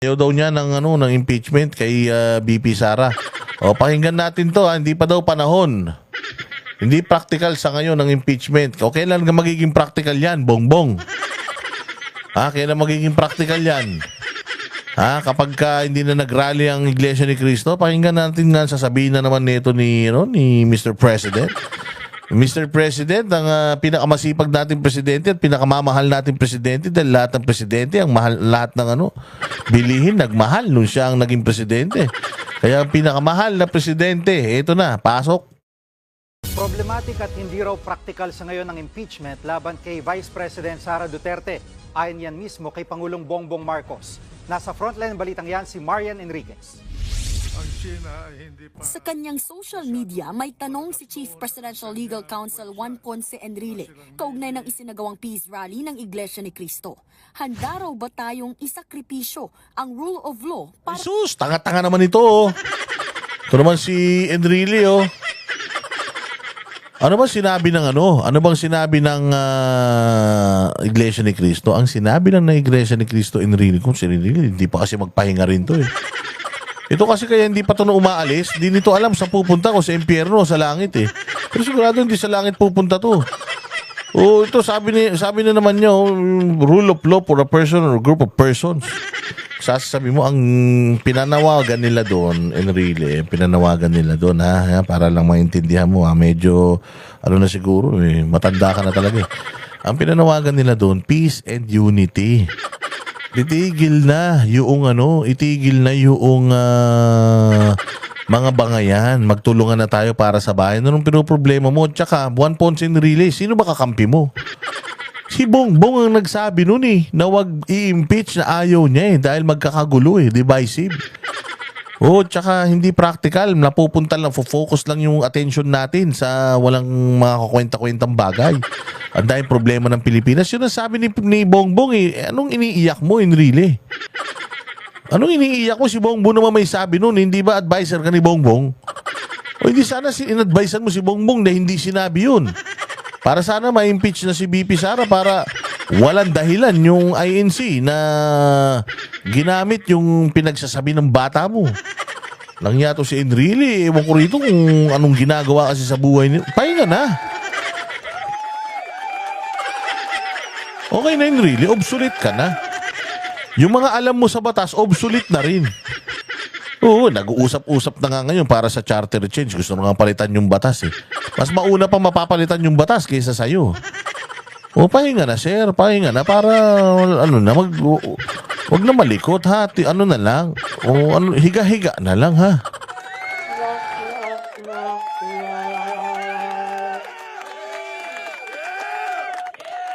Ayaw daw niya ng impeachment kay BP Sara. O pakinggan natin to, hindi pa daw panahon. Hindi practical sa ngayon ng impeachment. O kailan magiging practical yan, Bongbong? Kailan magiging practical yan? Kapag hindi na nagrally ang Iglesia ni Cristo, pakinggan natin nga sasabihin na naman nito ni Mr. President. Mr. President, ang pinakamasipag nating presidente at pinakamamahal nating presidente dahil lahat ng presidente, ang mahal, lahat ng bilihin, nagmahal nung siya ang naging presidente. Kaya ang pinakamahal na presidente, ito na, pasok. Problematic at hindi raw practical sa ngayon ang impeachment laban kay Vice President Sara Duterte. Ayon yan mismo kay Pangulong Bongbong Marcos. Nasa frontline balitang yan si Marian Enriquez. Sa kanyang social media, may tanong si Chief Presidential Legal Counsel Juan Ponce Enrile kaugnay ng isinagawang peace rally ng Iglesia ni Cristo. Handa raw ba tayong isakripisyo ang rule of law para... Jesus, tanga-tanga naman ito. Oh. Ito naman si Enrile. Oh. Ano bang sinabi ng Ano bang sinabi ng Iglesia ni Cristo? Ang sinabi ng Iglesia ni Cristo, Enrile, kung si Enrile, hindi pa kasi magpahinga rin to eh. Ito kasi kaya hindi pa ito umaalis, hindi nito alam saan pupunta, kung sa impyerno o sa langit eh. Pero sigurado hindi sa langit pupunta to. Ito sabi na naman niya, rule of law for a person or group of persons. Sasabi mo, ang pinanawagan nila doon, Enrile, pinanawagan nila doon, para lang maintindihan mo, medyo, na siguro, matanda ka na talaga eh. Ang pinanawagan nila doon, peace and unity. Itigil na yung mga bangayan. Magtulungan na tayo para sa bayan. Anong pinoproblema mo? Tsaka, Juan Ponce Enrile, sino ba kakampi mo? Si Bongbong ang nagsabi nun na wag i-impeach na ayaw niya dahil magkakagulo divisive. Tsaka hindi practical. Napupunta lang, focus lang yung attention natin sa walang mga kakwenta-kwentang bagay. Ang dahil problema ng Pilipinas. Yun ang sabi ni Bongbong Anong iniiyak mo, Enrile? Anong iniiyak mo? Si Bongbong naman may sabi nun. Hindi ba advisor ka ni Bongbong? Hindi sana in-advisean mo si Bongbong na hindi sinabi yun. Para sana ma-impeach na si BP Sara para walang dahilan yung INC na ginamit yung pinagsasabi ng bata mo. Langya to si Enrile. Ewan ko rito kung anong ginagawa kasi sa buhay niya. Pahinga na. Okay na, Enrile. Obsolete ka na. Yung mga alam mo sa batas, obsolete na rin. Nag-uusap-usap na nga ngayon para sa charter change. Gusto na nga palitan yung batas eh. Mas mauna pa mapapalitan yung batas kaysa sa'yo. Pahinga na, sir. Pahinga na para, wag na malikot, ha. Na lang. Higa-higa na lang, ha.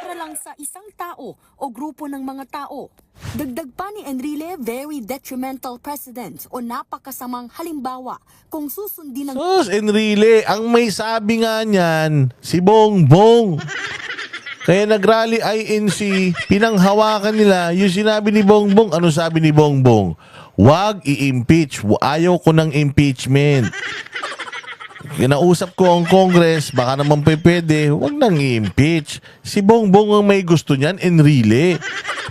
Para lang sa isang tao o grupo ng mga tao. Dagdag pa ni Enrile, very detrimental precedent o napakasamang halimbawa kung susundin ng... Enrile, ang may sabi nga niyan, si Bongbong. Kaya nagrally INC, pinanghawakan nila yung sinabi ni Bongbong. Ano sabi ni Bongbong? Wag i-impeach. Ayaw ko ng impeachment. Kinausap ko ang Congress, baka naman pwede, wag nang i-impeach. Si Bongbong ang may gusto niyan, Enrile.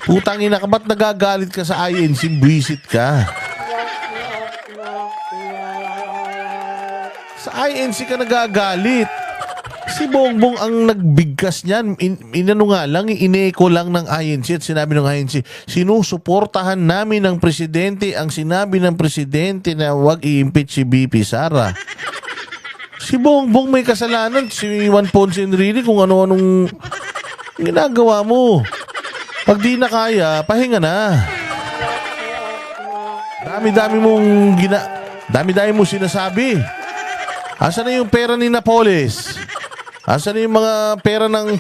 Putang ina ka, ba't nagagalit ka sa INC? Buisit ka. Sa INC ka nagagalit. Si Bongbong ang nagbigkas niyan. Ineko lang ng INC at sinabi ng INC, sinusuportahan namin ng presidente ang sinabi ng presidente na wag i-impeach si BP Sara. Si Bongbong may kasalanan. Si Juan Ponce Enrile kung ano-anong ginagawa mo. Pag di na kaya, pahinga na. Dami-dami mong sinasabi. Asan na yung pera ni Napoles? Asan na yung mga pera ng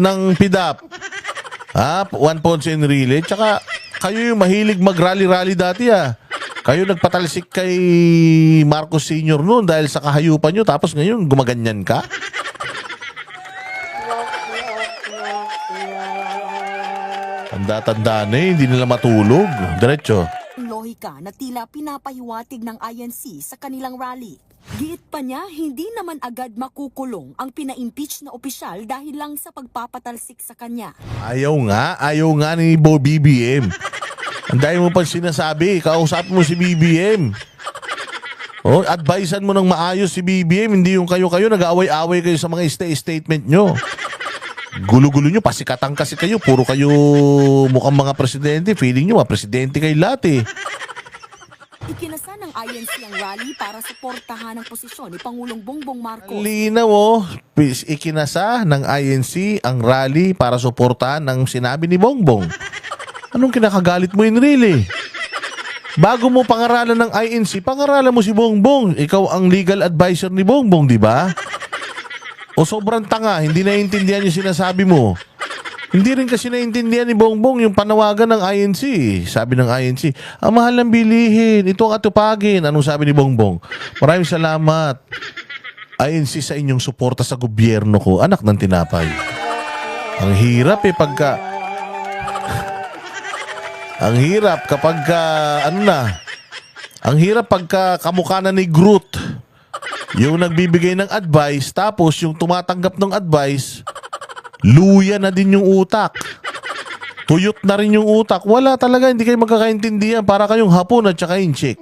ng PDAP? Juan Ponce Enrile. Tsaka kayo yung mahilig mag-rally-rally dati Kayo nagpatalsik kay Marcos Sr. noon dahil sa kahayupan nyo, tapos ngayon gumaganyan ka? Tanda-tanda na hindi nila matulog. Diretso. Lohika na tila pinapahiwatig ng INC sa kanilang rally. Giit pa niya, hindi naman agad makukulong ang pina-impeach na opisyal dahil lang sa pagpapatalsik sa kanya. Ayaw nga ni Bo BBM. Ang dami mo pang sinasabi. Kausapin mo si BBM. Oh, advisean mo ng maayos si BBM. Hindi yung kayo-kayo nag-aaway-away kayo sa mga statement nyo. Gulo-gulo nyo. Pasikatang kasi kayo. Puro kayo mukhang mga presidente. Feeling nyo, presidente kayo lahat eh. Ikinasa ng INC ang rally para suportahan ang posisyon ni Pangulong Bongbong Marcos. Linaw oh. Ikinasa ng INC ang rally para suportahan ng sinabi ni Bongbong. Anong kinakagalit mo, Enrile? Bago mo pangaralan ng INC, pangaralan mo si Bongbong. Ikaw ang legal advisor ni Bongbong, di ba? O sobrang tanga, hindi naiintindihan yung sinasabi mo. Hindi rin kasi naiintindihan ni Bongbong yung panawagan ng INC. Sabi ng INC, ang mahal ng bilihin, ito ang atupagin. Anong sabi ni Bongbong? Maraming salamat. INC sa inyong suporta sa gobyerno ko. Anak ng tinapay. Ang hirap eh pagka... Ang hirap kapag ang hirap pagka kamukha na ni Groot yung nagbibigay ng advice tapos yung tumatanggap ng advice luya na din yung utak. Tuyot na rin yung utak. Wala talaga, hindi kayo magkakaintindihan. Para kayong hapon at saka inchik.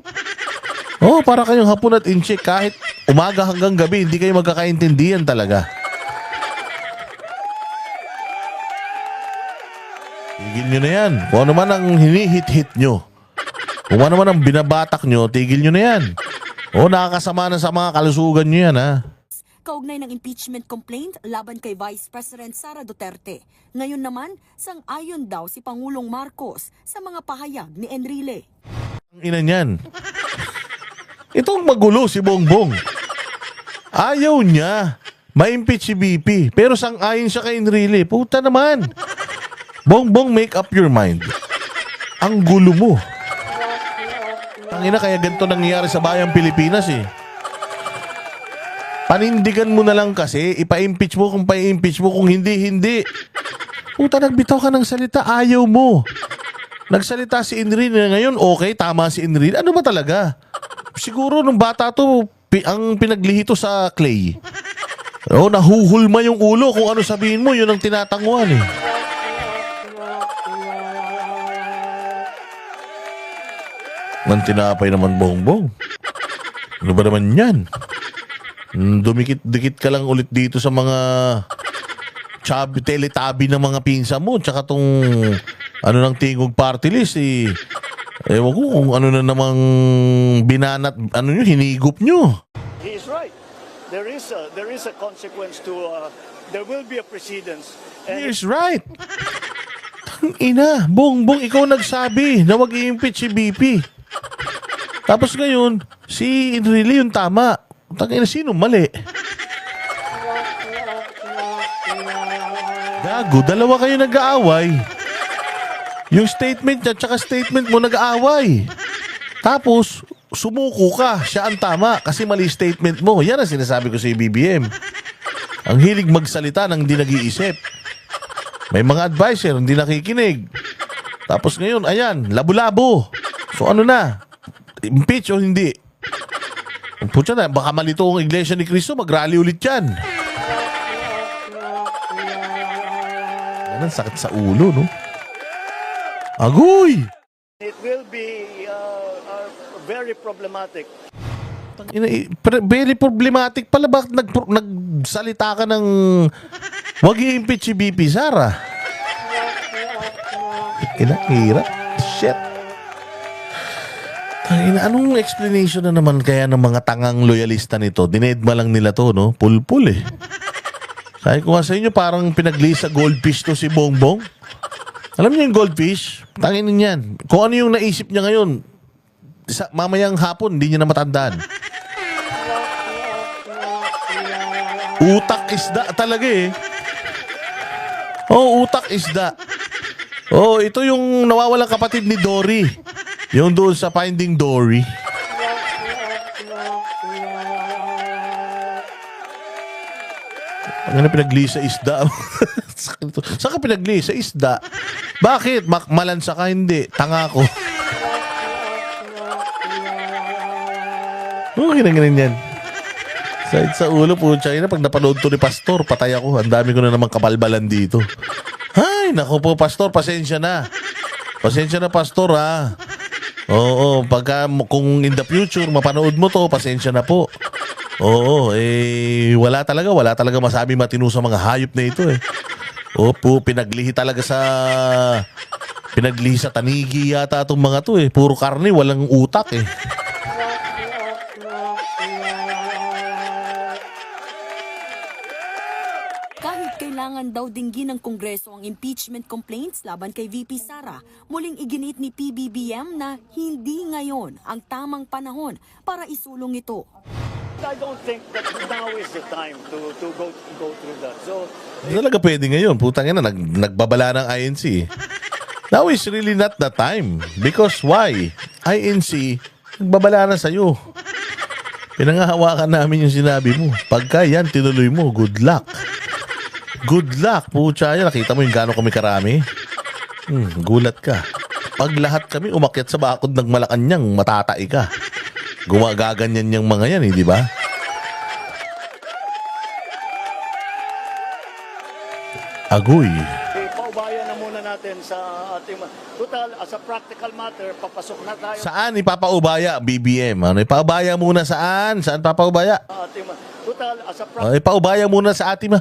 Oh, para kayong hapon at inchik. Kahit umaga hanggang gabi, hindi kayo magkakaintindihan talaga. Tigil nyo na yan. Kung ano man ang hinihit-hit nyo. Kung ano man ang binabatak nyo, tigil nyo na yan. O, nakakasama na sa mga kalusugan nyo yan, ha? Kaugnay ng impeachment complaint laban kay Vice President Sara Duterte. Ngayon naman, sang-ayon daw si Pangulong Marcos sa mga pahayag ni Enrile. Ang ina niyan. Itong magulo si Bongbong. Ayaw niya ma-impeach si BP. Pero sang-ayon siya kay Enrile. Puta naman. Bongbong, make up your mind. Ang gulo mo. Tangina, kaya ganito nangyayari sa bayang Pilipinas eh. Panindigan mo na lang kasi, ipa-impeach mo kung pa-impeach mo, kung hindi, hindi. Puta, nagbitaw ka ng salita, ayaw mo. Nagsalita si Enrile ngayon, okay, tama si Enrile. Ano ba talaga? Siguro nung bata to, ang pinaglihito sa clay. O, nahuhulma yung ulo kung ano sabihin mo, yun ang tinatanguan eh. Nang tinapay naman Bongbong. Ano ba naman yan? Dumikit-dikit ka lang ulit dito sa mga teletabi ng mga pinsa mo. Tsaka tong ano ng tingog party list eh. Ewan ko kung ano na namang binanat, ano nyo, hinigop nyo. He is right. There is a consequence to, there will be a precedence. And He's right. Ina, Bongbong, ikaw nagsabi na wag i-impeach si BP. Tapos ngayon, si Enrile yung tama. Tangina, sino mali? Gago, dalawa kayo nag-aaway. Yung statement niya tsaka statement mo nag-aaway. Tapos, sumuko ka. Siya ang tama kasi mali statement mo. Yan ang sinasabi ko sa BBM. Ang hilig magsalita nang hindi nag-iisip. May mga advisor, hindi nakikinig. Tapos ngayon, ayan, labo-labo. So ano na? Impeach o hindi? Pucha na, baka malito ang Iglesia ni Cristo, mag-rally ulit yan. Yan ang sakit sa ulo, no? Agoy! it will be very problematic. Very problematic pala. Bakit nagsalita ka ng wag i-impeach si BP Sara? Hirap. Shit. Anong explanation na naman kaya ng mga tangang loyalista nito? Dinedma lang nila to, no? Pulpul eh. Sabi ko nga sa inyo, parang pinaglisa goldfish to si Bongbong. Alam niyo yung goldfish? Tangin niyan. Kung ano yung naisip niya ngayon, mamayang hapon, hindi niya na matandaan. Utak isda talaga eh. Oh, utak isda. Oh, ito yung nawawalang kapatid ni Dory. Yung doon sa Finding Dory. Ang pinagli sa isda. Saan ka pinagli? Sa isda. Bakit? Malansa ka? Hindi. Tanga ko. Okay na ganun yan. Sa ulo po, China, pag napanood to ni Pastor, patay ako. Ang dami ko na namang kabalbalan dito. Ay, naku po, Pastor, pasensya na. Pasensya na, Pastor, ha? Oo, kung in the future, mapanood mo to, pasensya na po. Oo, wala talaga masabi matino sa mga hayop na ito, eh. Opo, pinaglihi sa tanigi yata itong mga to, eh. Puro karne, walang utak, eh. Kahit kailangan daw dinggin ng Kongreso ang impeachment complaints laban kay VP Sara, muling iginit ni PBBM na hindi ngayon ang tamang panahon para isulong ito. I don't think that now is the time to go through that. So, Hindi talaga pwede ngayon. Putang ina, nagbabala ng INC. Now is really not the time. Because why? INC, nagbabala na sa'yo. Pinangahawakan namin yung sinabi mo. Pagka yan, tinuloy mo, good luck. Good luck, pucha yan. Nakita mo yung gano'n kami karami? Gulat ka. Pag lahat kami umakyat sa bakod ng Malacanang, matatai ka. Gumagaganyan yung mga yan, di ba? Agoy. paubayan na muna natin sa ating... Total, as a practical matter, papasok na tayo Saan ipapaubaya, BBM? Ano, ipaubaya muna saan? Saan papaubaya? sa ating... Total, as a practical... Ipaubaya muna sa ating...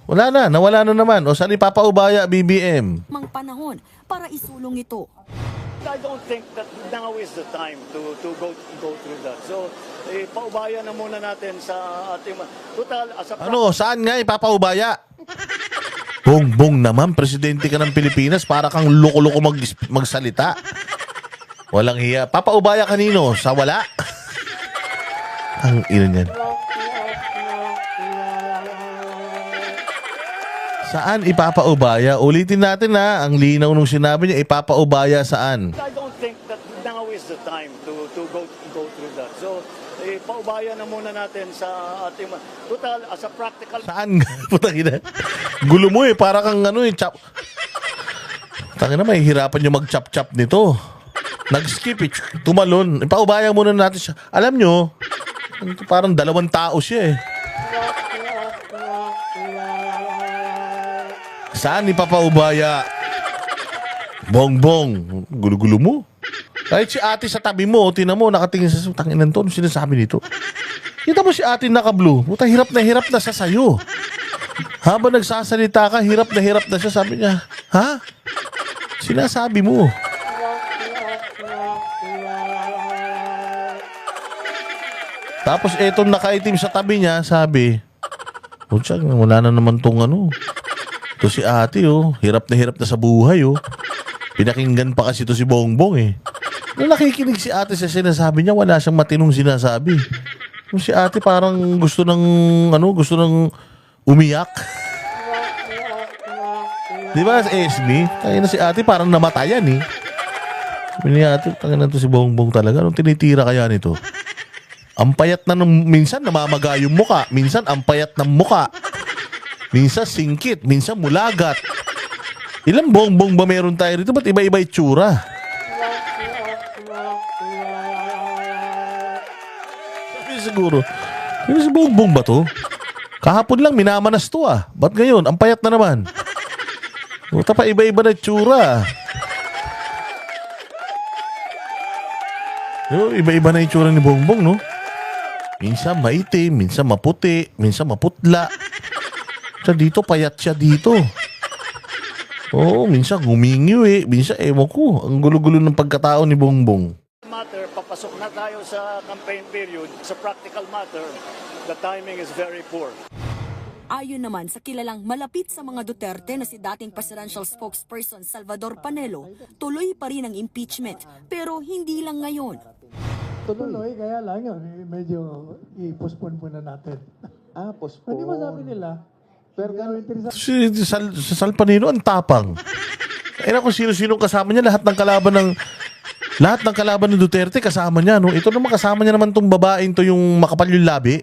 Wala na, nawala na naman. O saan ipapaubaya, BBM? Mang panahon para isulong ito. I don't think that now is the time to go through that. So, paubayan na muna natin sa ating... Total, as a Ano, saan nga ipapaubaya? Bongbong naman, presidente ka ng Pilipinas, para kang loko-loko magsalita. Walang hiya. Papaubaya kanino? Sa wala? Ang ina niyan. Saan ipapaubaya? Ulitin natin na, ang linaw nung sinabi niya, ipapaubaya saan? I don't think that now is the time to go through that. So, paubayan na muna natin sa ating... Total, as a practical... Saan? Putang ina. Gulo mo eh, para kang ano eh, chop. Tangina, mahihirapan yung mag-chop-chop nito. Nag-skip eh, tumalon. Ipaubaya muna natin siya. Alam nyo, parang 2 tao siya eh. Saan ipapaubaya? Bongbong. Gulo-gulo mo. Kahit si ate sa tabi mo, tinan mo, nakatingin sa tanginan to, ano sinasabi nito? Kita mo si ate naka-blue. Puta, hirap na siya sa'yo. Habang nagsasalita ka, hirap na siya. Sabi niya, ha? Sinasabi mo. Tapos etong nakaitim sa tabi niya, sabi, pucha, wala na naman tong ano. Ito si ate, oh. Hirap na sa buhay, oh. Pinakinggan pa kasi ito si Bongbong, eh. Nung nakikinig si ate sa sinasabi niya, wala siyang matinong sinasabi. Yung si ate parang gusto ng umiyak. Di ba, SB? Kaya na si ate parang namatayan, eh. Sabi ni ate, tanga na to si Bongbong talaga. Anong tinitira kaya nito? Ang payat na minsan namamaga yung muka. Minsan ang payat ng muka. Minsan singkit. Minsan mulagat. Ilang bongbong ba meron tayo rito? Ba't iba-iba itsura? Sabi siguro, yun si bongbong ba to? Kahapon lang minamanas to ah. Ba't ngayon? Ang payat na naman. Buta pa iba-iba na itsura. Iba-iba na itsura ni Bongbong, no? Minsan maitim, minsan maputi, minsan maputla. Siya dito, payat siya dito. Oo, minsan gumingiwi, minsan ewan ko. Ang gulo-gulo ng pagkatao ni Bongbong. matter, papasok na tayo sa campaign period. Sa practical matter, the timing is very poor. Ayon naman sa kilalang malapit sa mga Duterte na si dating presidential spokesperson Salvador Panelo, tuloy pa rin ang impeachment pero hindi lang ngayon. Tuloy, kaya lang yun, medyo i-postpone muna natin. Postpone. Hindi mo sabi nila, pero interesante. Si Sal Panelo ang tapang. Eh kung sino-sino kasama niya, lahat ng kalaban ng Duterte kasama niya, no? Ito naman kasama niya naman tong babaeng to, yung makapal yung labi.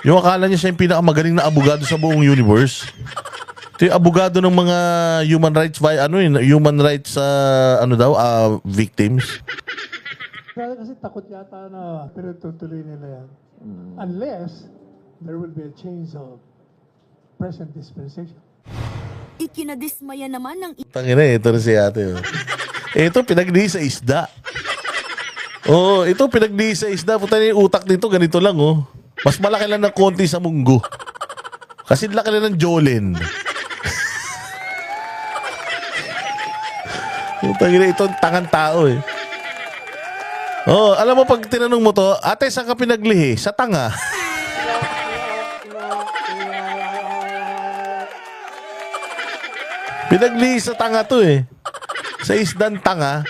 Yung akala niya siya yung pinakamagaling na abogado sa buong universe. Ito yung abogado ng mga human rights victims. Kasi takot yata na, pero tutuloy nila yan. Unless there will be a change of present dispensation. Ikinadismaya naman ng Tangina, ito na si ate. Oh. Ito, pinagdi sa isda. Oo, ito, pinagdi sa isda. Puta na yung utak nito, ganito lang, oh. Mas malaki lang ng konti sa munggo. Kasi laki lang ng Jolin. Tangina, ito ang tangang tao, eh. Oh, alam mo pag tinanong mo to, ate, saan ka pinaglihi? Sa tanga. Pinaglihi sa tanga to, eh. Sa isdan tanga.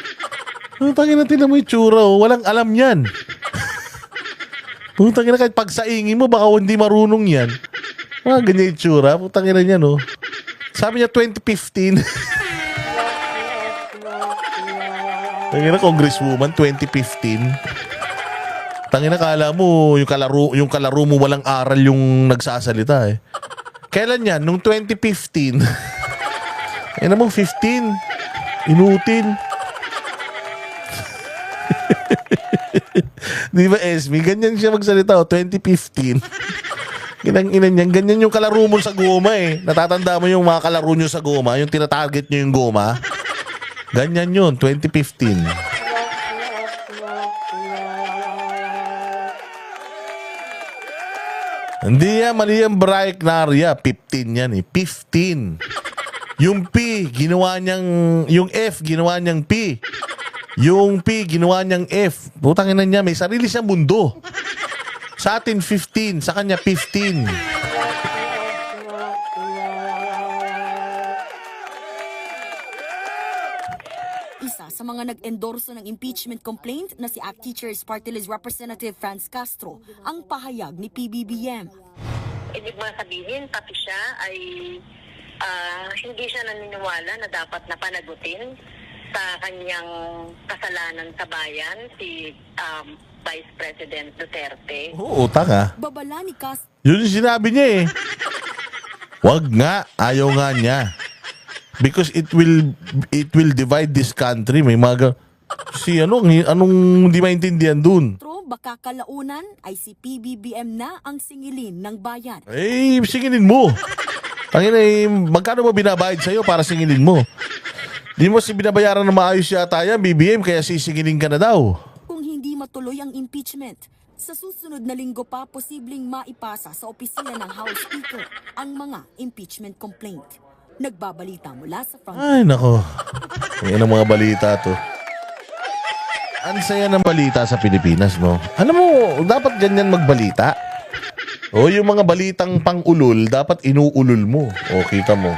Tangina, tinan mo yung tsura, oh. Walang alam yan. Tangina, kahit pagsaingin mo, baka hindi marunong yan. Ganyan yung tsura. Tangina niya, no. Sabi niya 2015. Tangina, Congresswoman, 2015. Tangina, kala mo, yung kalaro mo walang aral yung nagsasalita, eh. Kailan yan? Nung 2015. Ayun mo, 15. Inutil. Di ba, Esme? Ganyan siya magsalita, 2015. Ginang-ina niyan. Ganyan yung kalaro mo sa goma, eh. Natatanda mo yung mga kalaro nyo sa goma, yung tinatarget nyo yung goma. Ganyan yun, 2015. Hindi yan, mali yan, Brian Naria. 15 yan, eh. 15. Yung P, ginawa niyang, yung F, ginawa niyang P. Yung P, ginawa niyang F. Putangin na niya, may sarili siyang mundo. Sa atin, 15. Sa kanya, 15. isa sa mga nag-endorso ng impeachment complaint na si ACT Teachers Party List Representative Franz Castro ang pahayag ni PBBM. Ibig mga sabihin, pati siya ay hindi siya naniniwala na dapat na panagutin sa kanyang kasalanan sa bayan, si Vice President Duterte. Oo, tanga. Babala ni Castro Yun yung sinabi niya, eh. Wag nga, ayaw nga niya. Because it will divide this country. May mga anong hindi maintindihan dun? baka kalaunan ay si PBBM na ang singilin ng bayan. Eh, singilin mo. Tangina, magkano ba binabayad sa'yo para singilin mo? Di mo si binabayaran na maayos yata yan, BBM, kaya sisingilin ka na daw. Kung hindi matuloy ang impeachment, sa susunod na linggo pa posibleng maipasa sa opisina ng House Speaker ang mga impeachment complaint. Nagbabalita mula sa front. Ay, nako. Yan ang mga balita to. Ang saya ng balita sa Pilipinas, no? Alam mo, dapat ganyan magbalita. O yung mga balitang pang-ulol, dapat inuulol mo. O, kita mo.